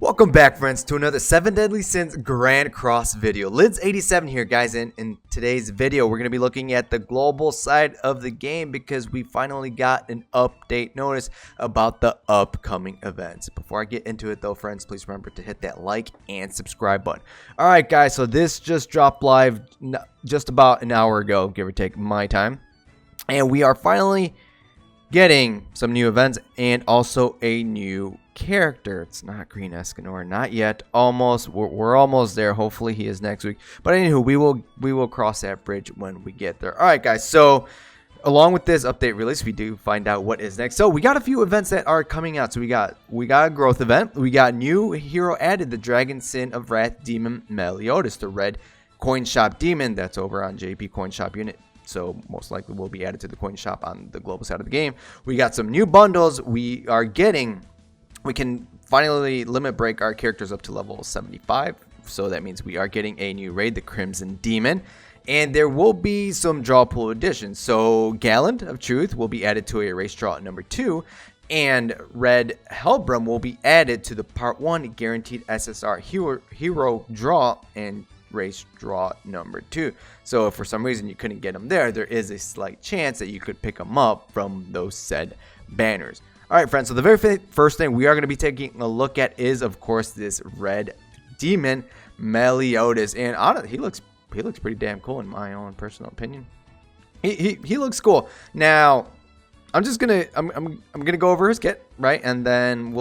Welcome back, friends, to another 7 Deadly Sins Grand Cross video. Lids87 here, guys, and in today's video, we're going to be looking at the global side of the game because we finally got an update notice about the upcoming events. Before I get into it, though, friends, please remember to hit that like and subscribe button. All right, guys, so this just dropped live just about an hour ago, give or take my time, and we are finally getting some new events and also a new character. It's not Green Escanor, not yet. Almost. We're almost there. Hopefully he is next week. But anywho, we will cross that bridge when we get there. All right, guys. So along with this update release, we do find out what is next. So we got a few events that are coming out. So we got a growth event. We got new hero added, the Dragon Sin of Wrath Demon Meliodis, the red coin shop demon that's over on JP coin shop unit. So most likely will be added to the coin shop on the global side of the game. We got some new bundles. We can finally limit break our characters up to level 75. So that means we are getting a new raid, the Crimson Demon. And there will be some draw pool additions. So Gallant of Truth will be added to a race draw number 2. And Red Hellbrum will be added to the part 1 guaranteed SSR hero draw and race draw number 2. So if for some reason you couldn't get them there is a slight chance that you could pick them up from those said banners. All right, friends, so the very first thing we are going to be taking a look at is, of course, this red Demon Meliodis, and honestly, he looks pretty damn cool in my own personal opinion. He looks cool. Now, I'm gonna go over his kit, right, and then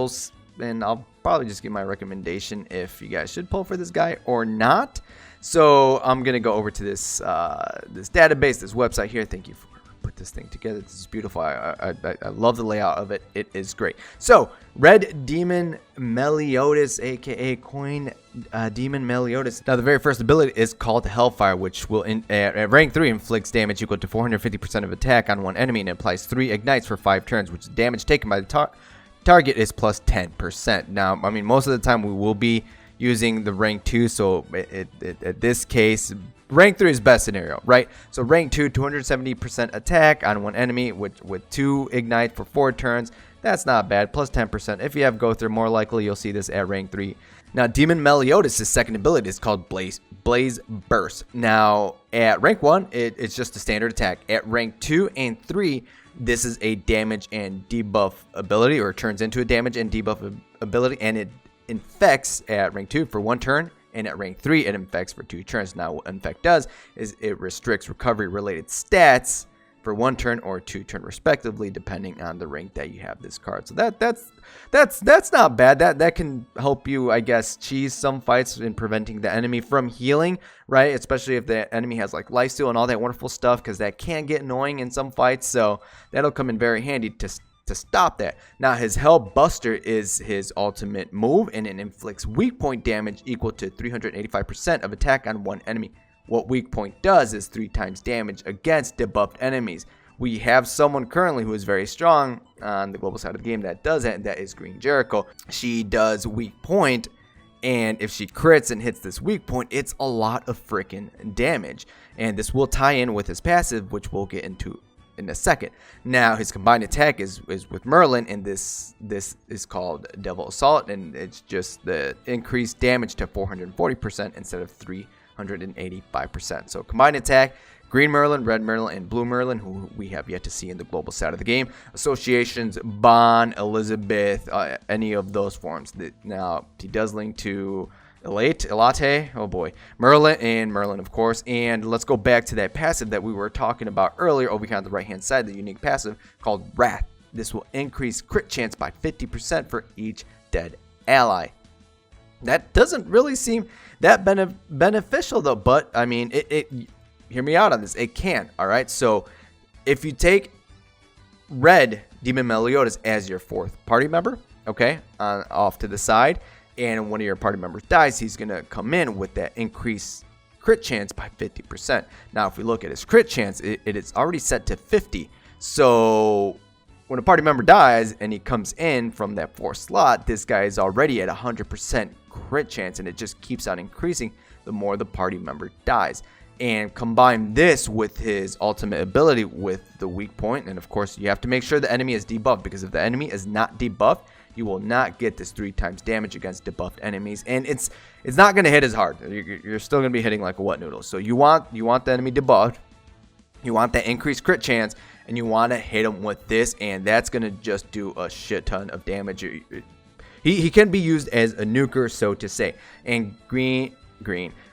I'll probably just give my recommendation if you guys should pull for this guy or not. So I'm gonna go over to this this database, this website here. Thank you for put this thing together. This is beautiful. I love the layout of it. It is great. So Red Demon Meliodis, aka Coin Demon Meliodis. Now the very first ability is called Hellfire, which will at rank 3 inflicts damage equal to 450% of attack on one enemy and applies 3 ignites for 5 turns, which is damage taken by the target is plus 10%. Now, I mean, most of the time we will be using the rank 2, so at this case, rank 3 is best scenario, right? So rank 2, 270% attack on one enemy with 2 ignite for 4 turns. That's not bad. Plus 10%. If you have go through, more likely you'll see this at rank 3. Now, Demon Meliodis' second ability is called Blaze Burst. Now, at rank 1, it's just a standard attack. At rank 2 and 3, this is a damage and debuff ability, or turns into a damage and debuff ability, and it infects at rank 2 for 1 turn, and at rank 3 it infects for 2 turns. Now what infect does is it restricts recovery related stats for 1 turn or 2 turn respectively, depending on the rank that you have this card. So that's not bad. That can help you, I guess, cheese some fights in preventing the enemy from healing, right? Especially if the enemy has like lifesteal and all that wonderful stuff, because that can get annoying in some fights. So that'll come in very handy to stop that. Now his Hell Buster is his ultimate move, and it inflicts weak point damage equal to 385% of attack on one enemy. What weak point does is 3 times damage against debuffed enemies. We have someone currently who is very strong on the global side of the game that does that, and that is Green Jericho. She does weak point, and if she crits and hits this weak point, it's a lot of freaking damage. And this will tie in with his passive, which we'll get into in a second. Now his combined attack is with Merlin, and this is called Devil Assault, and it's just the increased damage to 440% instead of 385%. So combined attack, Green Merlin, Red Merlin, and Blue Merlin, who we have yet to see in the global side of the game. Associations, Bon, Elizabeth, any of those forms. Now he does link to Elate, oh boy, Merlin, of course. And let's go back to that passive that we were talking about earlier over here on the right hand side, the unique passive called Wrath. This will increase crit chance by 50% for each dead ally. That doesn't really seem that beneficial though, but I mean, it hear me out on this, it can. All right, so if you take Red Demon Meliodis as your 4th party member, okay, off to the side, and one of your party members dies, he's going to come in with that increased crit chance by 50%. Now, if we look at his crit chance, it is already set to 50. So when a party member dies and he comes in from that 4th slot, this guy is already at 100% crit chance, and it just keeps on increasing the more the party member dies. And combine this with his ultimate ability with the weak point, and of course you have to make sure the enemy is debuffed, because if the enemy is not debuffed, you will not get this 3 times damage against debuffed enemies, and it's not going to hit as hard. You're still going to be hitting like a wet noodle. So you want the enemy debuffed, you want that increased crit chance, and you want to hit him with this, and that's going to just do a shit ton of damage. He can be used as a nuker, so to say, and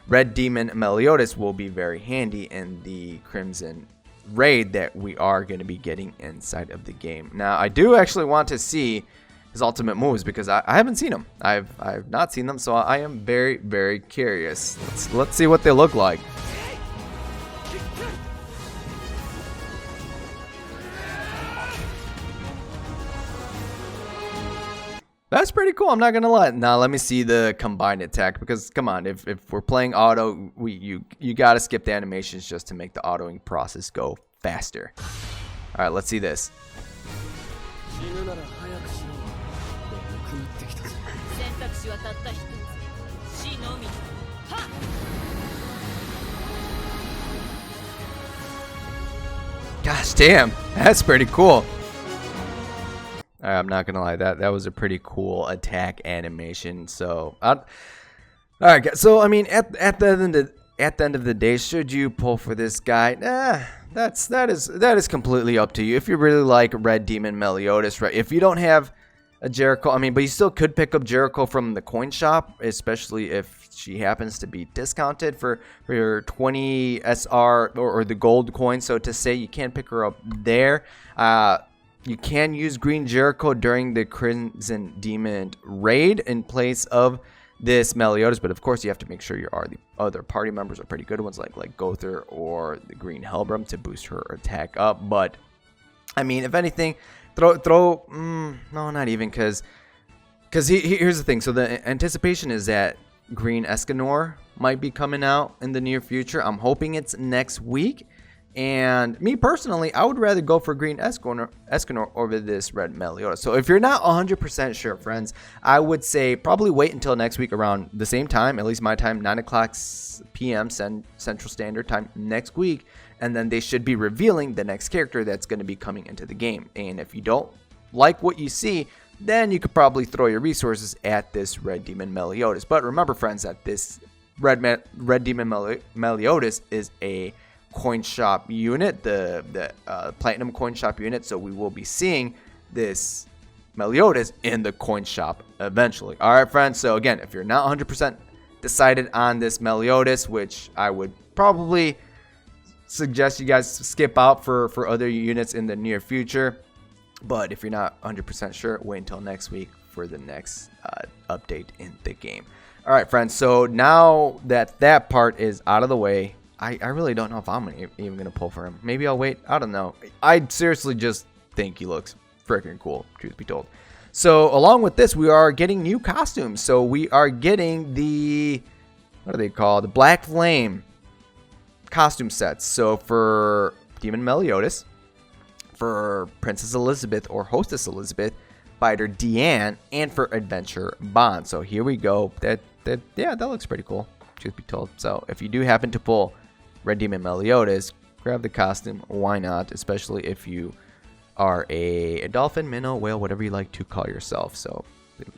Red Demon Meliodis will be very handy in the Crimson raid that we are going to be getting inside of the game. Now, I do actually want to see his ultimate moves because I haven't seen them. I've not seen them, so I am very, very curious. Let's see what they look like. That's pretty cool, I'm not gonna lie. Now let me see the combined attack, because come on, if we're playing auto, you gotta skip the animations just to make the autoing process go faster. Alright, let's see this. Gosh damn, that's pretty cool. I'm not gonna lie, that was a pretty cool attack animation. So, all right, so I mean, at the end of the day, should you pull for this guy? That is completely up to you. If you really like Red Demon Meliodas, right? If you don't have a Jericho, I mean, but you still could pick up Jericho from the coin shop, especially if she happens to be discounted for your 20 SR or the gold coin, so to say. You can pick her up there. You can use Green Jericho during the Crimson Demon raid in place of this Meliodas, but of course you have to make sure the other party members are pretty good ones, like Gother or the Green Helbram, to boost her attack up. But I mean, if anything, no, not even, because here's the thing. So the anticipation is that Green Escanor might be coming out in the near future. I'm hoping it's next week. And me personally, I would rather go for Green Escanor over this Red Meliodas. So if you're not 100% sure, friends, I would say probably wait until next week around the same time, at least my time, 9 o'clock p.m. Central Standard Time next week. And then they should be revealing the next character that's going to be coming into the game. And if you don't like what you see, then you could probably throw your resources at this Red Demon Meliodas. But remember, friends, that this Red Demon Meliodas is a coin shop unit, the platinum coin shop unit, so we will be seeing this Meliodas in the coin shop eventually. All right, friends, so again, if you're not 100% decided on this Meliodas, which I would probably suggest you guys skip out for other units in the near future, but if you're not 100% sure, wait until next week for the next update in the game. All right, friends, so now that part is out of the way, I really don't know if I'm even going to pull for him. Maybe I'll wait. I don't know. I seriously just think he looks freaking cool, truth be told. So along with this, we are getting new costumes. So we are getting the, what are they called? The Black Flame costume sets. So for Demon Meliodas, for Princess Elizabeth or Hostess Elizabeth, Fighter Deanne, and for Adventure Bond. So here we go. Yeah, that looks pretty cool, truth be told. So if you do happen to pull Red Demon Meliodas, grab the costume. Why not? Especially if you are a dolphin, minnow, whale, whatever you like to call yourself. So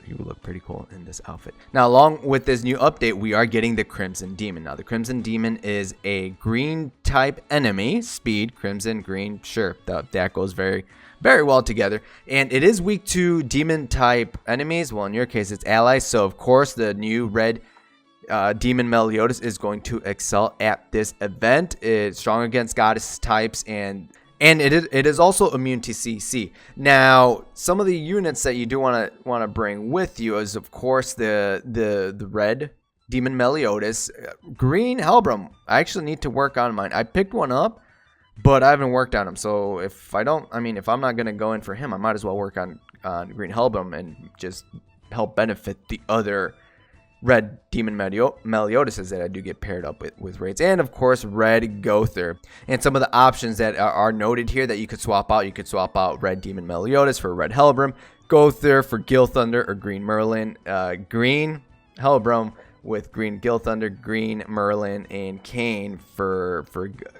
you will look pretty cool in this outfit. Now, along with this new update, we are getting the Crimson Demon. Now, the Crimson Demon is a green type enemy. Speed, crimson, green. Sure, that goes very, very well together. And it is weak to demon type enemies. Well, in your case, it's allies. So, of course, the new red Demon Meliodas is going to excel at this event. It's strong against goddess types, and it is also immune to CC. Now, some of the units that you do want to bring with you is, of course, the red Demon Meliodas, Green Helbram. I actually need to work on mine. I picked one up, but I haven't worked on him. So if I'm not gonna go in for him, I might as well work on Green Helbram and just help benefit the other Red Demon Meliodas that I do get paired up with raids. And of course, Red Gother. And some of the options that are noted here that you could swap out. You could swap out Red Demon Meliodas for Red Helbram, Gother for Gil Thunder or Green Merlin, Green Helbram with Green Gil Thunder, Green Merlin, and Kane for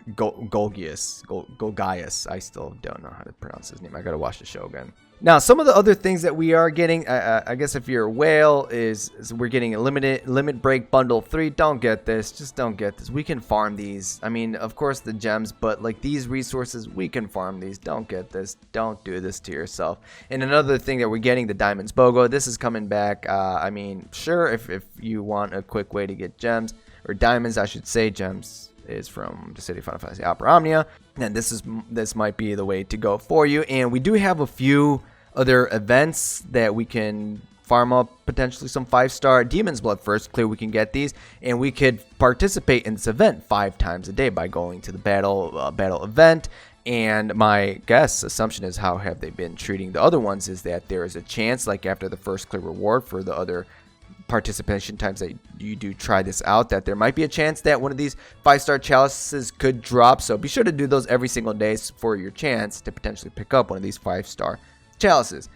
Golgius. I still don't know how to pronounce his name. I gotta watch the show again. Now, some of the other things that we are getting, I guess if you're a whale, is we're getting a limit break bundle 3. Don't get this. Just don't get this. We can farm these. I mean, of course, the gems, but like these resources, we can farm these. Don't get this. Don't do this to yourself. And another thing that we're getting, the Diamonds BOGO. This is coming back. I mean, sure, if you want a quick way to get gems, or diamonds, I should say. Gems is from the City of Final Fantasy Opera Omnia. And this might be the way to go for you. And we do have a few other events that we can farm up, potentially some 5-star Demon's Blood first. Clear we can get these, and we could participate in this event 5 times a day by going to the battle event. And my assumption is, how have they been treating the other ones, is that there is a chance, like after the first clear reward for the other participation times that you do try this out, that there might be a chance that one of these 5-star chalices could drop. So be sure to do those every single day for your chance to potentially pick up one of these 5-star chalices.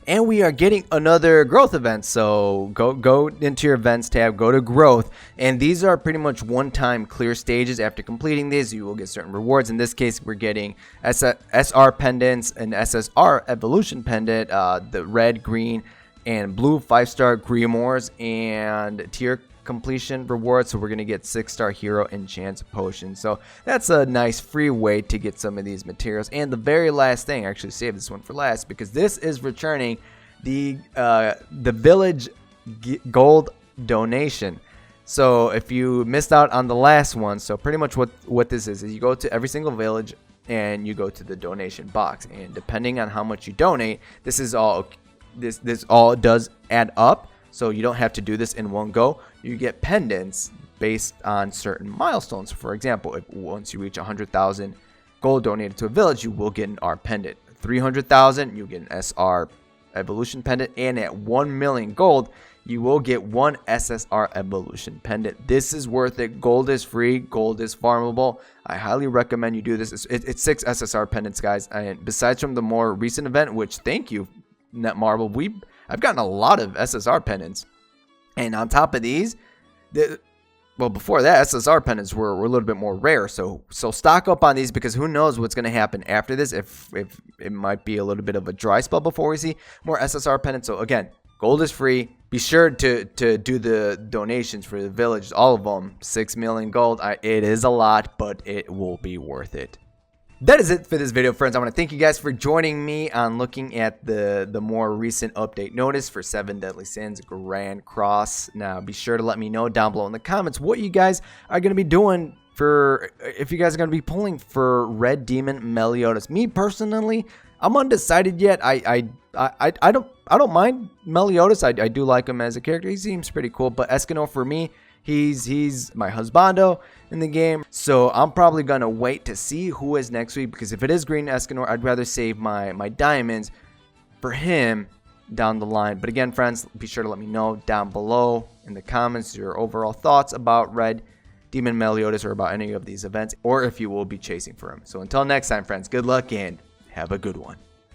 And we are getting another growth event, so go into your events tab, go to growth, and these are pretty much one-time clear stages. After completing these, you will get certain rewards. In this case, we're getting SR pendants, an SSR evolution pendant, the red, green, and blue 5-star grimoires, and tier completion rewards. So we're gonna get 6-star hero and chance potion. So that's a nice free way to get some of these materials. And the very last thing, I actually saved this one for last, because this is returning the village gold donation. So if you missed out on the last one, so pretty much what this is you go to every single village and you go to the donation box, and depending on how much you donate, this all does add up. So you don't have to do this in one go. You get pendants based on certain milestones. For example, once you reach 100,000 gold donated to a village, you will get an R pendant. 300,000, you get an SR evolution pendant. And at 1 million gold, you will get 1 SSR evolution pendant. This is worth it. Gold is free. Gold is farmable. I highly recommend you do this. It's 6 SSR pendants, guys. And besides from the more recent event, which thank you, Netmarble, I've gotten a lot of SSR pendants. And on top of these, before that, SSR pendants were a little bit more rare. So stock up on these, because who knows what's going to happen after this. If it might be a little bit of a dry spell before we see more SSR pendants. So again, gold is free. Be sure to do the donations for the village, all of them. 6 million gold. It is a lot, but it will be worth it. That is it for this video, friends. I want to thank you guys for joining me on looking at the more recent update notice for 7 Deadly Sins Grand Cross. Now, be sure to let me know down below in the comments what you guys are going to be doing if you guys are going to be pulling for Red Demon Meliodis. Me personally, I'm undecided yet. I don't mind Meliodis. I do like him as a character. He seems pretty cool. But Escanor, for me, he's my husbando in the game. So I'm probably going to wait to see who is next week, because if it is Green Escanor, I'd rather save my diamonds for him down the line. But again, friends, be sure to let me know down below in the comments your overall thoughts about Red Demon Meliodis, or about any of these events, or if you will be chasing for him. So until next time, friends, good luck and have a good one.